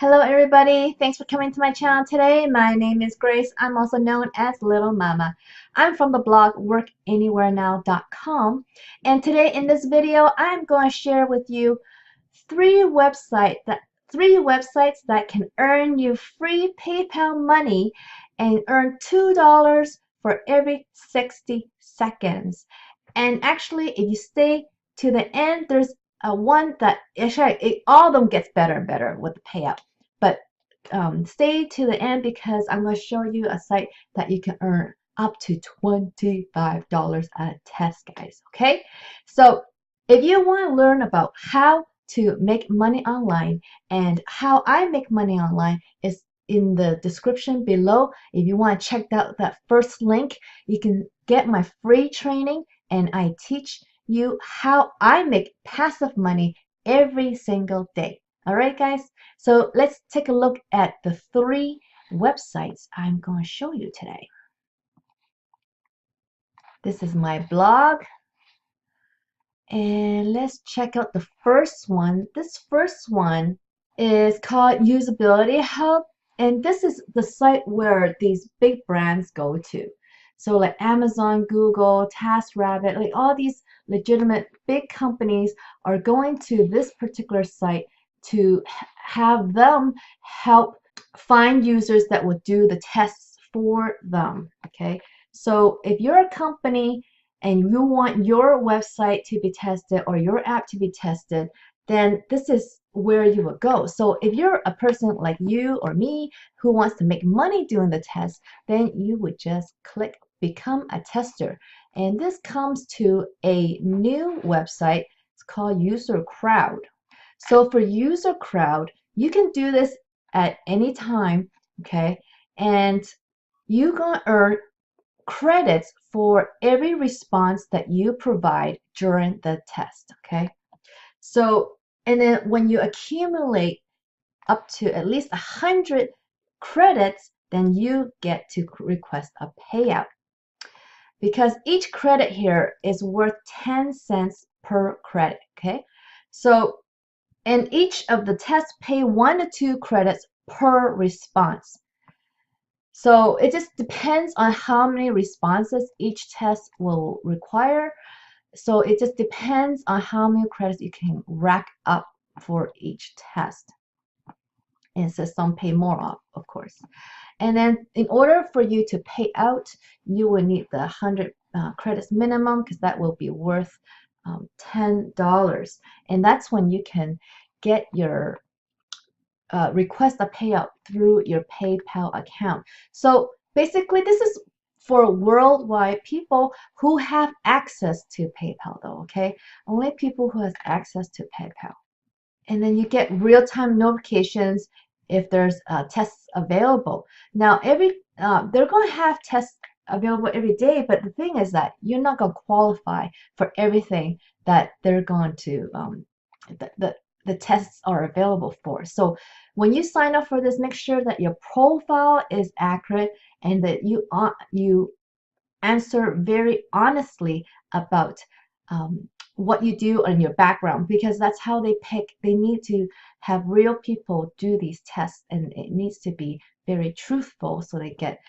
Hello everybody, thanks for coming to my channel today. My name is Grace. I'm also known as Little Mama. I'm from the blog workanywherenow.com, and today in this video I'm going to share with you three websites that can earn you free PayPal money and earn $2 for every 60 seconds. And actually, if you stay to the end, there's one that actually all of them gets better and better with the payout. But stay to the end because I'm going to show you a site that you can earn up to $25 a test, guys. Okay, so if you want to learn about how to make money online and how I make money online is in the description below. If you want to check out that first link, you can get my free training, and I teach you how I make passive money every single day. All right, guys, so let's take a look at the three websites I'm going to show you today. This is my blog, and let's check out the first one. This first one is called Usability Hope, and this is the site where these big brands go to. So like Amazon, Google, TaskRabbit, like all these legitimate big companies are going to this particular site to have them help find users that will do the tests for them. Okay, so if you're a company and you want your website to be tested or your app to be tested, then this is where you will go. So if you're a person like you or me who wants to make money doing the test, then you would just click become a tester. And this comes to a new website. It's called User Crowd. So for User Crowd, you can do this at any time, okay? And you're gonna earn credits for every response that you provide during the test, okay? So, and then when you accumulate up to at least 100 credits, then you get to request a payout. Because each credit here is worth 10 cents per credit, okay? So, and each of the tests pay 1 to 2 credits per response. So it just depends on how many responses each test will require. So it just depends on how many credits you can rack up for each test. And so some pay more, of course. And then in order for you to pay out, you will need the 100 credits minimum, because that will be worth $10. And that's when you can get your request a payout through your PayPal account. So basically, this is for worldwide people who have access to PayPal, though, okay? Only people who have access to PayPal. And then you get real-time notifications if there's tests available. Now, they're going to have tests available every day, but the thing is that you're not going to qualify for everything that they're going to the tests are available for. So when you sign up for this, make sure that your profile is accurate and that you answer very honestly about what you do and your background, because that's how they pick. They need to have real people do these tests, and it needs to be very truthful so they get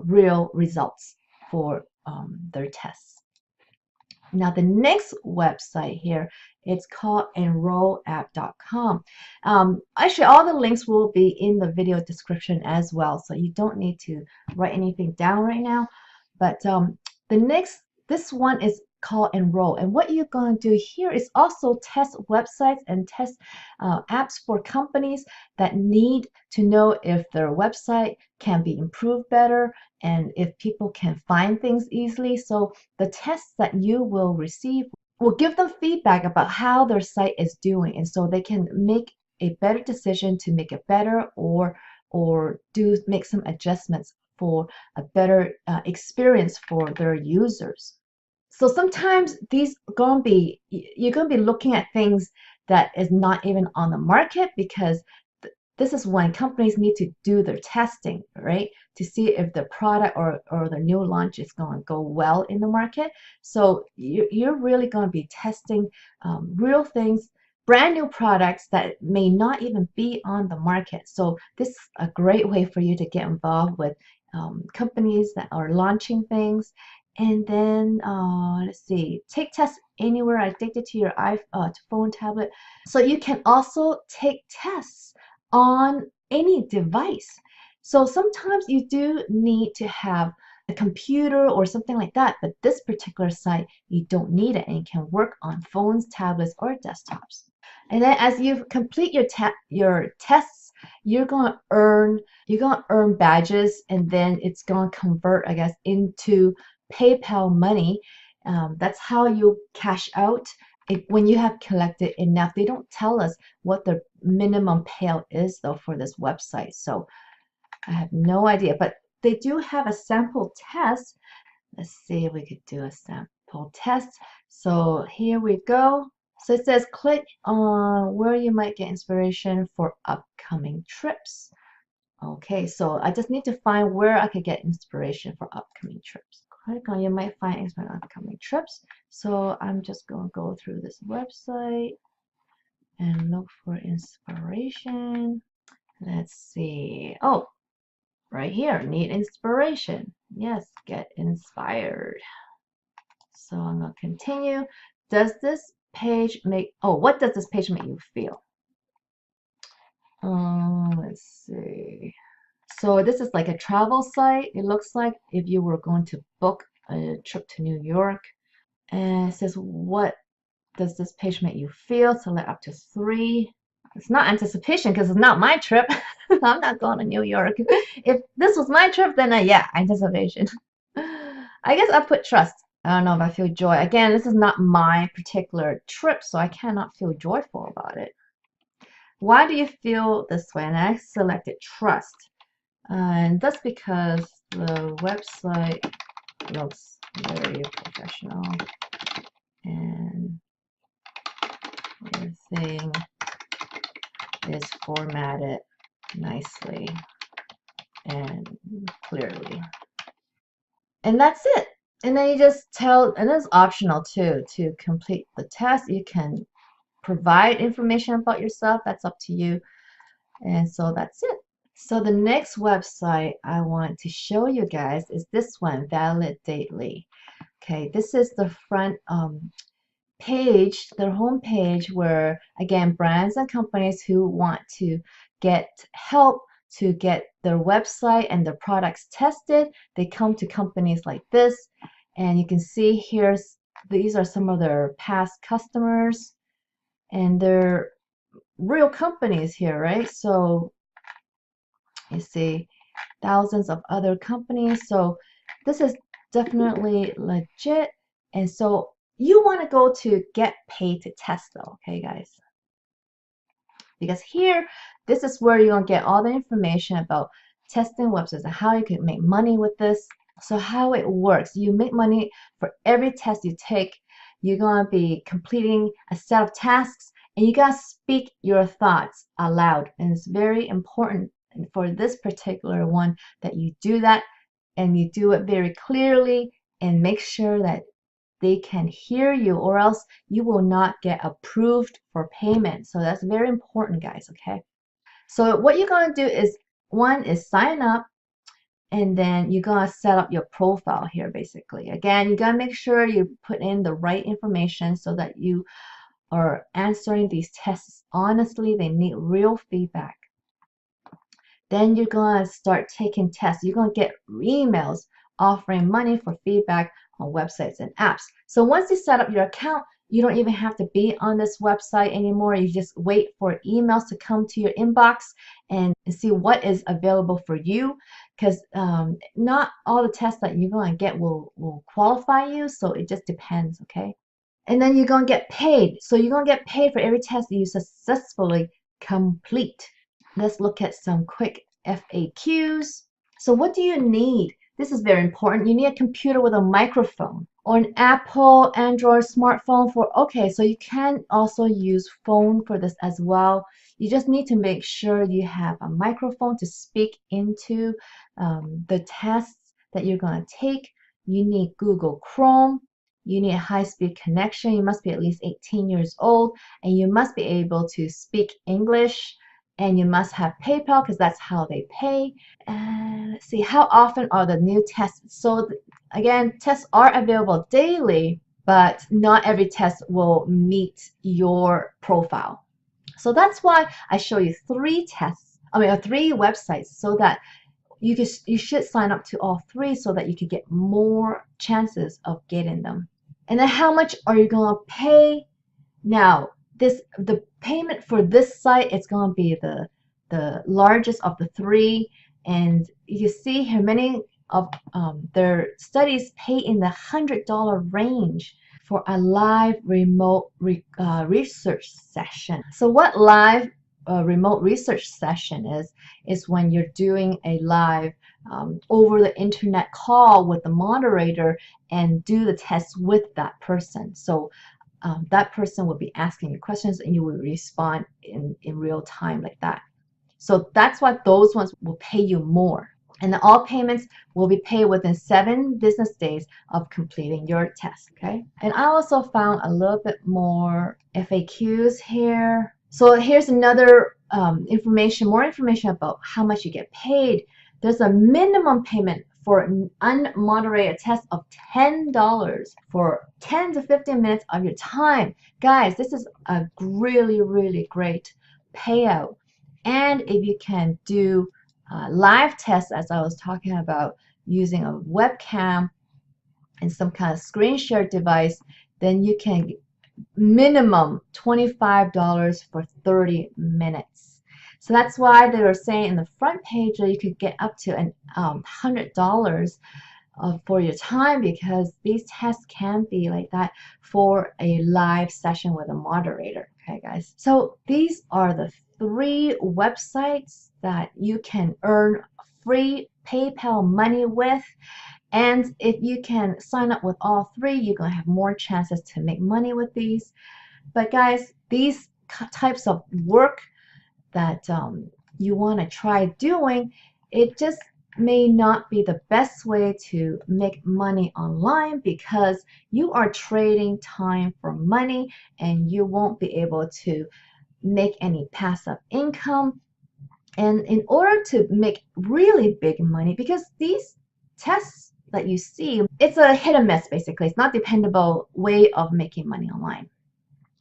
real results for their tests. Now the next website here, it's called enrollapp.com. Actually, all the links will be in the video description as well, so you don't need to write anything down right now. But this one is called Enroll, and what you're going to do here is also test websites and test apps for companies that need to know if their website can be improved better and if people can find things easily. So the tests that you will receive will give them feedback about how their site is doing, and so they can make a better decision to make it better or make some adjustments for a better experience for their users. So sometimes you're gonna be looking at things that is not even on the market, because this is when companies need to do their testing, right? To see if the product or the new launch is going to go well in the market. So you're really going to be testing real things brand new products that may not even be on the market. So this is a great way for you to get involved with companies that are launching things. And then let's see, take tests anywhere addicted to your iPhone, to phone, tablet. So you can also take tests on any device. So sometimes you do need to have a computer or something like that, but this particular site, you don't need it, and you can work on phones, tablets, or desktops. And then as you complete your tests, you're gonna earn badges, and then it's gonna convert, I guess, into PayPal money. That's how you cash out when you have collected enough. They don't tell us what the minimum payout is though for this website, so I have no idea. But they do have a sample test. Let's see if we could do a sample test. So here we go. So it says click on where you might get inspiration for upcoming trips. Okay, so I just need to find where I could get inspiration for upcoming trips. Click on you might find inspiration for upcoming trips. So I'm just going to go through this website and look for inspiration. Let's see. Oh, right here, need inspiration. Yes, get inspired. So I'm going to continue. Does this page make, oh, what does this page make you feel? Let's see. So this is like a travel site. It looks like if you were going to book a trip to New York. And it says, what does this page make you feel? Select up to 3. It's not anticipation because it's not my trip. I'm not going to New York. If this was my trip, then yeah, anticipation. I guess I put trust. I don't know if I feel joy. Again, this is not my particular trip, so I cannot feel joyful about it. Why do you feel this way? And I selected trust. And that's because the website looks very professional and everything is formatted nicely and clearly. And that's it. And then you just tell, and it's optional too, to complete the test. You can provide information about yourself. That's up to you. And so that's it. So the next website I want to show you guys is this one, Validately. Okay, this is the front page, their home page, where again brands and companies who want to get help to get their website and their products tested, they come to companies like this. And you can see these are some of their past customers, and they're real companies here, right? So you see thousands of other companies. So this is definitely legit. And so you want to go to get paid to test though, okay guys? Because here, this is where you're going to get all the information about testing websites and how you can make money with this. So how it works, you make money for every test you take. You're going to be completing a set of tasks, and you got to speak your thoughts aloud. And it's very important for this particular one that you do that, and you do it very clearly, and make sure that they can hear you, or else you will not get approved for payment. So that's very important, guys, okay? So what you're going to do is, one is sign up, and then you're going to set up your profile here basically. Again, you got to make sure you put in the right information so that you are answering these tests honestly. They need real feedback. Then you're going to start taking tests. You're going to get emails offering money for feedback on websites and apps. So once you set up your account, you don't even have to be on this website anymore. You just wait for emails to come to your inbox and see what is available for you, because not all the tests that you're going to get will qualify you. So it just depends, okay? And then you're going to get paid. So you're going to get paid for every test that you successfully complete. Let's look at some quick FAQs. So what do you need? This is very important. You need a computer with a microphone, or an Apple, Android smartphone okay, so you can also use phone for this as well. You just need to make sure you have a microphone to speak into the tests that you're going to take. You need Google Chrome. you need a high-speed connection, you must be at least 18 years old, and you must be able to speak English, and you must have PayPal because that's how they pay. And let's see, how often are the new tests? So again, tests are available daily, but not every test will meet your profile. So that's why I show you three websites, so that you should sign up to all three so that you could get more chances of getting them. And then how much are you gonna pay? Now, the payment for this site is gonna be the largest of the three, and you see here many of their studies pay in the $100 range for a live remote research session. So what live remote research session is when you're doing a live over the internet call with the moderator and do the test with that person. So that person will be asking you questions and you will respond in real time like that. So that's why those ones will pay you more. And all payments will be paid within 7 business days of completing your test, okay? And I also found a little bit more FAQs here. So here's another more information about how much you get paid. There's a minimum payment for an unmoderated test of $10 for 10 to 15 minutes of your time. Guys, this is a really, really great payout. And if you can do live tests, as I was talking about, using a webcam and some kind of screen share device, then you can minimum $25 for 30 minutes. So that's why they were saying in the front page that you could get up to $100 for your time, because these tests can be like that for a live session with a moderator. Okay, guys. So these are the 3 websites that you can earn free PayPal money with. And if you can sign up with all 3, you're going to have more chances to make money with these. But guys, these types of work that you want to try doing, it just may not be the best way to make money online, because you are trading time for money and you won't be able to make any passive income. And in order to make really big money, because these tests that you see, it's a hit and miss basically. It's not dependable way of making money online.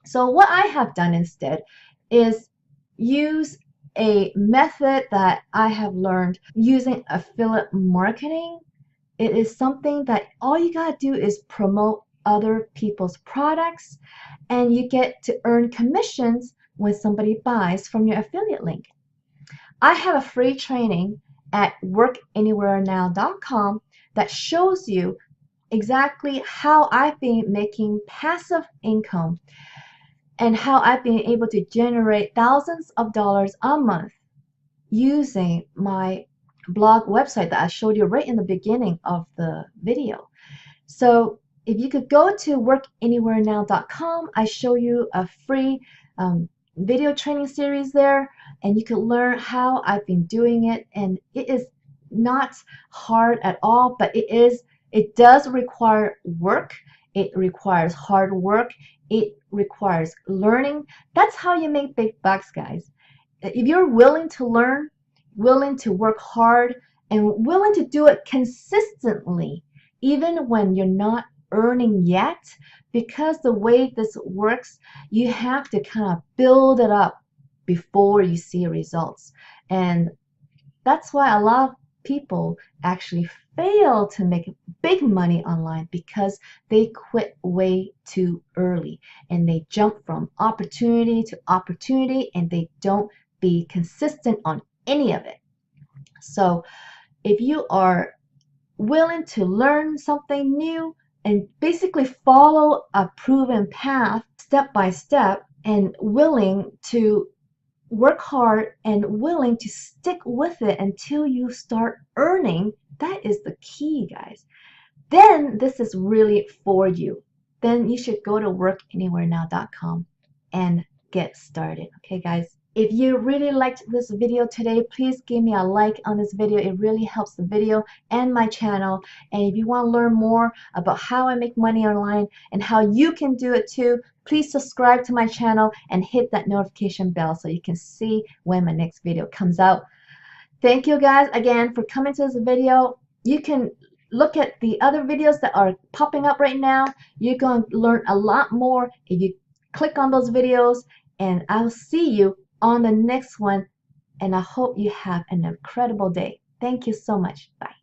So what I have done instead is use a method that I have learned using affiliate marketing. It is something that all you gotta do is promote other people's products, and you get to earn commissions when somebody buys from your affiliate link. I have a free training at workanywherenow.com that shows you exactly how I've been making passive income and how I've been able to generate thousands of dollars a month using my blog website that I showed you right in the beginning of the video. So if you could go to workanywherenow.com, I show you a free video training series there, and you can learn how I've been doing it. And it is not hard at all, but it does require work. It requires hard work. It requires learning. That's how you make big bucks, guys. If you're willing to learn, willing to work hard, and willing to do it consistently, even when you're not earning yet, because the way this works, you have to kind of build it up before you see results. And that's why a lot of people actually fail to make big money online, because they quit way too early and they jump from opportunity to opportunity and they don't be consistent on any of it. So if you are willing to learn something new and basically follow a proven path step by step, and willing to work hard and willing to stick with it until you start earning, that is the key, guys. Then this is really for you. Then you should go to workanywherenow.com and get started. Okay, guys? If you really liked this video today, please give me a like on this video. It really helps the video and my channel. And if you want to learn more about how I make money online and how you can do it too, please subscribe to my channel and hit that notification bell so you can see when my next video comes out. Thank you guys again for coming to this video. You can look at the other videos that are popping up right now. You're going to learn a lot more if you click on those videos, and I'll see you on the next one, and I hope you have an incredible day. Thank you so much. Bye.